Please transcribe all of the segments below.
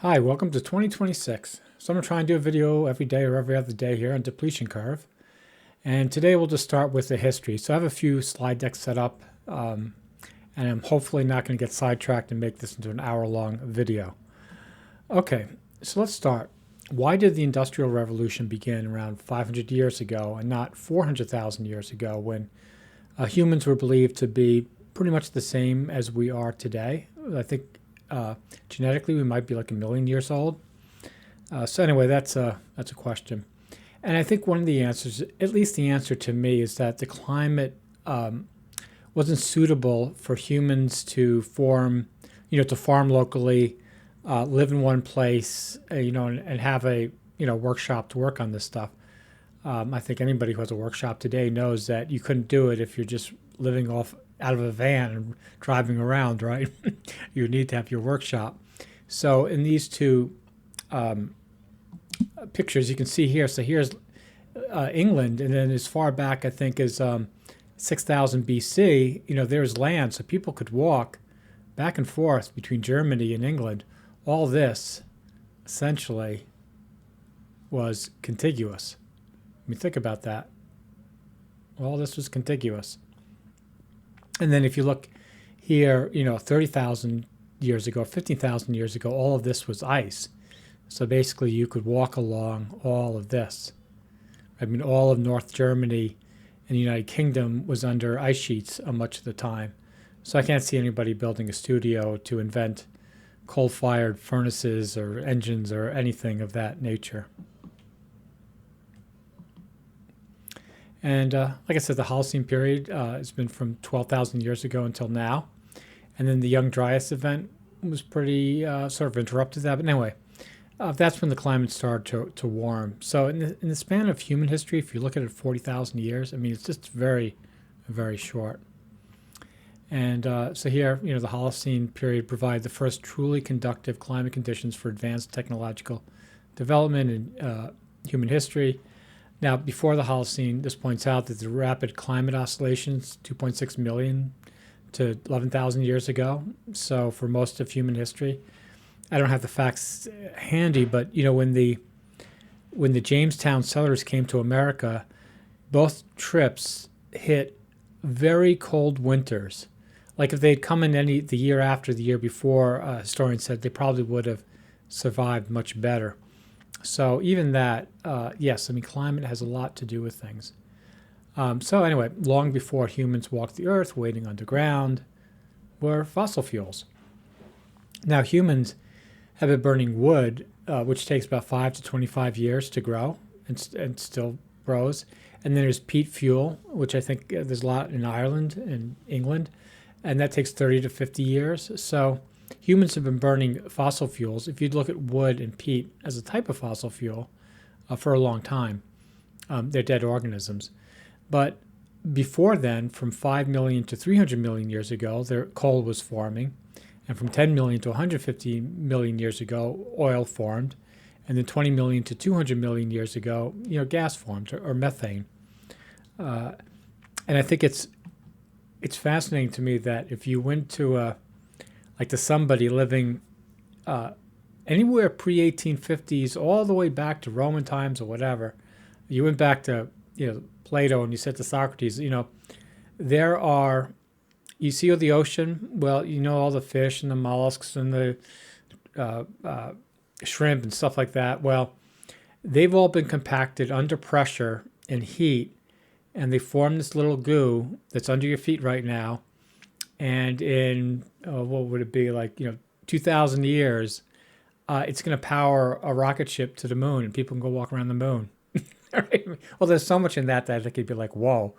Hi, welcome to 2026. So I'm going to try and do a video every day or every other day here on depletion curve. And today we'll just start with the history. So I have a few slide decks set up, and I'm hopefully not going to get sidetracked and make this into an hour-long video. Okay, so let's start. Why did the Industrial Revolution begin around 500 years ago and not 400,000 years ago when humans were believed to be pretty much the same as we are today? I think genetically we might be like 1 million years old. So anyway, that's a question. And I think one of the answers, at least the answer to me, is that the climate wasn't suitable for humans to form, to farm locally, live in one place, and have a, workshop to work on this stuff. I think anybody who has a workshop today knows that you couldn't do it if you're just living off out of a van and driving around, right? You need to have your workshop. So in these two pictures, you can see here. So here's England, and then as far back, I think, as 6,000 BC, there's land, so people could walk back and forth between Germany and England. All this, essentially, was contiguous. I mean, think about that. All this was contiguous. And then if you look here, 30,000 years ago, 15,000 years ago, all of this was ice. So basically you could walk along all of this. I mean, all of North Germany and the United Kingdom was under ice sheets much of the time. So I can't see anybody building a studio to invent coal-fired furnaces or engines or anything of that nature. And like I said, the Holocene period has been from 12,000 years ago until now. And then the Young Dryas event was pretty sort of interrupted that. But anyway, that's when the climate started to warm. So in the span of human history, if you look at it 40,000 years, I mean, it's just very, very short. And so here, the Holocene period provided the first truly conductive climate conditions for advanced technological development in human history. Now, before the Holocene, this points out that the rapid climate oscillations, 2.6 million to 11,000 years ago, so for most of human history. I don't have the facts handy, but when the Jamestown settlers came to America, both trips hit very cold winters. Like if they'd come in the year after the year before, historians said they probably would have survived much better. So even that, yes, I mean, climate has a lot to do with things. So anyway, long before humans walked the earth, waiting underground, were fossil fuels. Now humans have been burning wood, which takes about 5 to 25 years to grow and still grows. And then there's peat fuel, which I think there's a lot in Ireland and England, and that takes 30 to 50 years. So humans have been burning fossil fuels, if you'd look at wood and peat as a type of fossil fuel, for a long time. They're dead organisms. But before then, from 5 million to 300 million years ago, coal was forming. And from 10 million to 150 million years ago, oil formed. And then 20 million to 200 million years ago, gas formed, or methane. And I think it's fascinating to me that if you went to to somebody living anywhere pre-1850s, all the way back to Roman times or whatever, you went back to Plato and you said to Socrates, there are, you see the ocean, well, all the fish and the mollusks and the shrimp and stuff like that. Well, they've all been compacted under pressure and heat, and they form this little goo that's under your feet right now. And in, what would it be, 2,000 years, it's going to power a rocket ship to the moon, and people can go walk around the moon. Right? Well, there's so much in that I think you'd be like, whoa.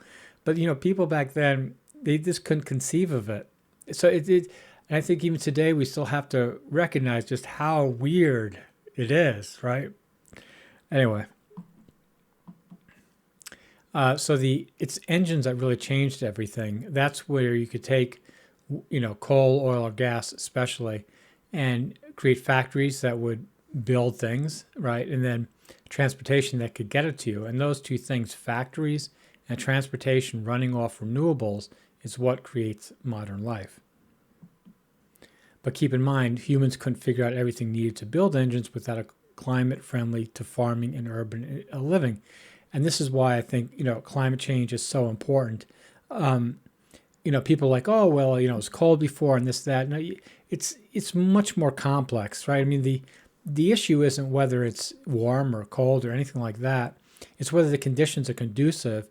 But, people back then, they just couldn't conceive of it. So and I think even today we still have to recognize just how weird it is, right? Anyway. So it's engines that really changed everything. That's where you could take, coal, oil, or gas especially, and create factories that would build things, right? And then transportation that could get it to you. And those two things, factories and transportation running off renewables, is what creates modern life. But keep in mind, humans couldn't figure out everything needed to build engines without a climate friendly to farming and urban living. And this is why I think, climate change is so important. Um, people are like, oh, well, it's cold before and this, that. No, it's much more complex, right? I mean, the issue isn't whether it's warm or cold or anything like that. It's whether the conditions are conducive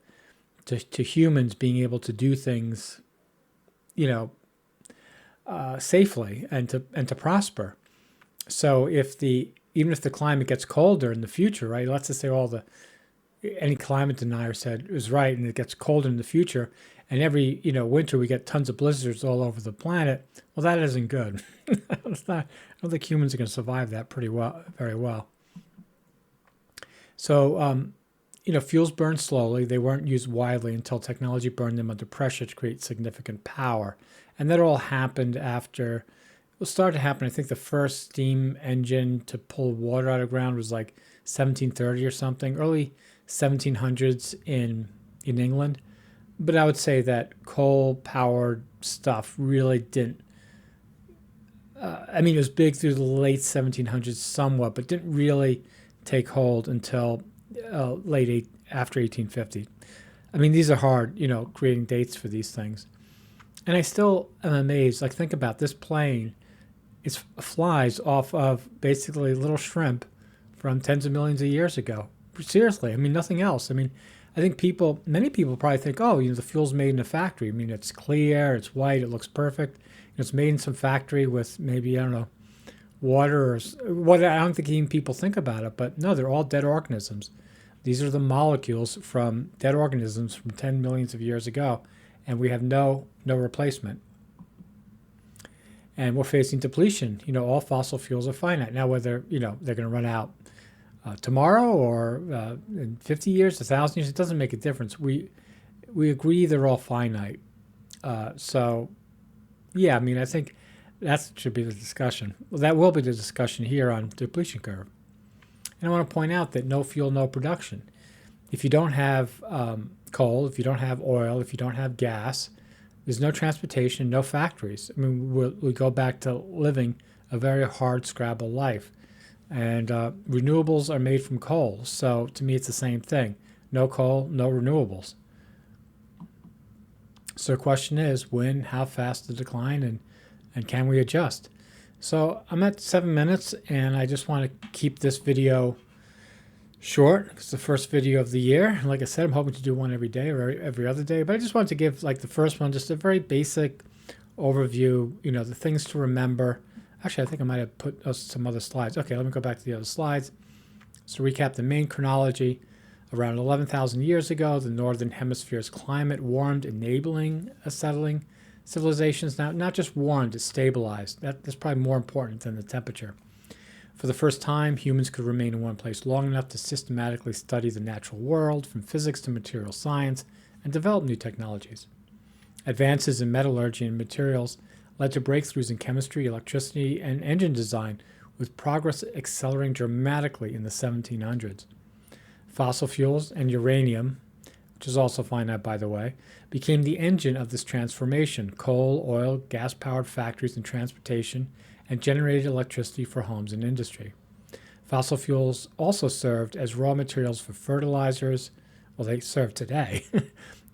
to humans being able to do things, you know, safely and to prosper. So even if the climate gets colder in the future, right? Let's just say any climate denier said it was right, and it gets colder in the future, and every winter we get tons of blizzards all over the planet. Well, that isn't good. It's not. I don't think humans are going to survive that very well. So, fuels burn slowly. They weren't used widely until technology burned them under pressure to create significant power, and that all happened after. It started to happen. I think the first steam engine to pull water out of the ground was like 1730 or something, early 1700s in England. But I would say that coal-powered stuff really didn't. I mean, it was big through the late 1700s somewhat, but didn't really take hold until after 1850. I mean, these are hard, creating dates for these things. And I still am amazed. Like, think about this plane. It flies off of basically little shrimp from tens of millions of years ago. Seriously, I mean, nothing else. I mean, I think many people probably think, oh, the fuel's made in a factory. I mean, it's clear, it's white, it looks perfect. It's made in some factory with maybe, I don't know, water or what. I don't think even people think about it, but no, they're all dead organisms. These are the molecules from dead organisms from 10 millions of years ago, and we have no replacement. And we're facing depletion. All fossil fuels are finite. Now, whether, they're going to run out tomorrow or in 50 years, 1,000 years, it doesn't make a difference. We agree they're all finite. So, yeah, I mean, I think that should be the discussion. Well, that will be the discussion here on depletion curve. And I want to point out that no fuel, no production. If you don't have coal, if you don't have oil, if you don't have gas, there's no transportation, no factories. I mean, we go back to living a very hard scrabble life. And renewables are made from coal. So to me, it's the same thing. No coal, no renewables. So the question is, when, how fast the decline, and can we adjust? So I'm at 7 minutes, and I just want to keep this video short. It's the first video of the year. Like I said, I'm hoping to do one every day or every other day. But I just wanted to give, like the first one, just a very basic overview, the things to remember. Actually, I think I might have put some other slides. Okay, let me go back to the other slides. So to recap the main chronology, around 11,000 years ago, the northern hemisphere's climate warmed, enabling a settling civilizations. Now, not just warmed, it stabilized. That's probably more important than the temperature. For the first time, humans could remain in one place long enough to systematically study the natural world, from physics to material science, and develop new technologies. Advances in metallurgy and materials led to breakthroughs in chemistry, electricity, and engine design, with progress accelerating dramatically in the 1700s. Fossil fuels and uranium, which is also finite by the way, became the engine of this transformation. Coal, oil, gas-powered factories and transportation, and generated electricity for homes and industry. Fossil fuels also served as raw materials for fertilizers, well, they serve today,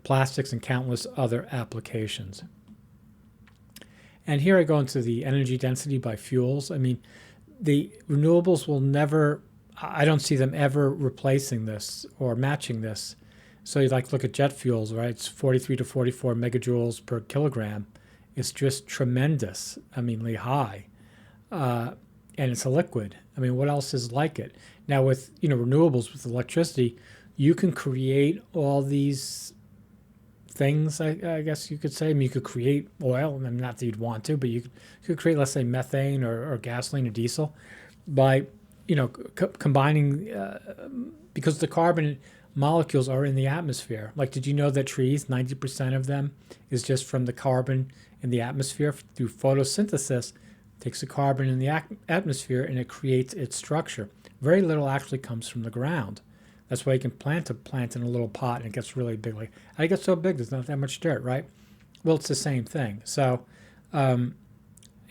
plastics, and countless other applications. And here I go into the energy density by fuels. I mean, the renewables will never, I don't see them ever replacing this or matching this. So you look at jet fuels, right? It's 43 to 44 megajoules per kilogram. It's just tremendously high. And it's a liquid. I mean, what else is like it? Now with, renewables, with electricity, you can create all these things, I guess you could say. I mean, you could create oil, and not that you'd want to, but you could create, let's say, methane or gasoline or diesel by, combining, because the carbon molecules are in the atmosphere. Like, did you know that trees, 90% of them is just from the carbon in the atmosphere through photosynthesis? Takes the carbon in the atmosphere and it creates its structure. Very little actually comes from the ground. That's why you can plant a plant in a little pot and it gets really big. Like, how do you get so big? There's not that much dirt, right? Well, it's the same thing. So,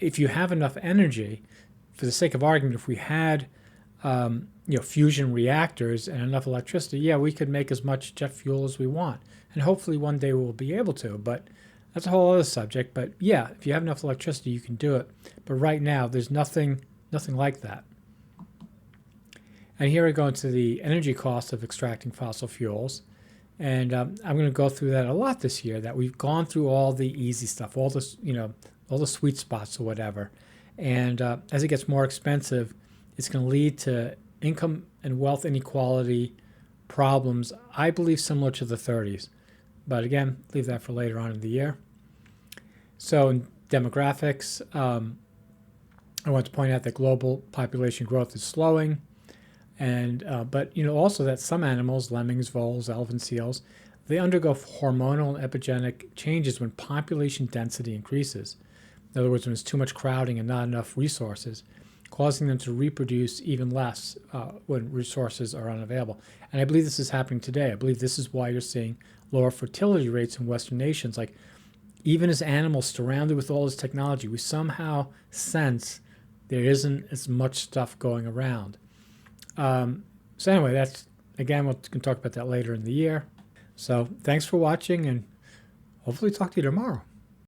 if you have enough energy, for the sake of argument, if we had fusion reactors and enough electricity, yeah, we could make as much jet fuel as we want, and hopefully one day we'll be able to. But that's a whole other subject. But yeah, if you have enough electricity, you can do it. But right now, there's nothing like that. And here we go into the energy cost of extracting fossil fuels. And I'm going to go through that a lot this year, that we've gone through all the easy stuff, all this, all the sweet spots or whatever. And as it gets more expensive, it's going to lead to income and wealth inequality problems, I believe similar to the 30s. But again, leave that for later on in the year. So in demographics, I want to point out that global population growth is slowing. And but also that some animals, lemmings, voles, elephant seals, they undergo hormonal and epigenetic changes when population density increases. In other words, when there's too much crowding and not enough resources, causing them to reproduce even less when resources are unavailable. And I believe this is happening today. I believe this is why you're seeing lower fertility rates in Western nations. Like, even as animals surrounded with all this technology, we somehow sense there isn't as much stuff going around. So anyway, that's, again, we can talk about that later in the year. So thanks for watching, and hopefully talk to you tomorrow.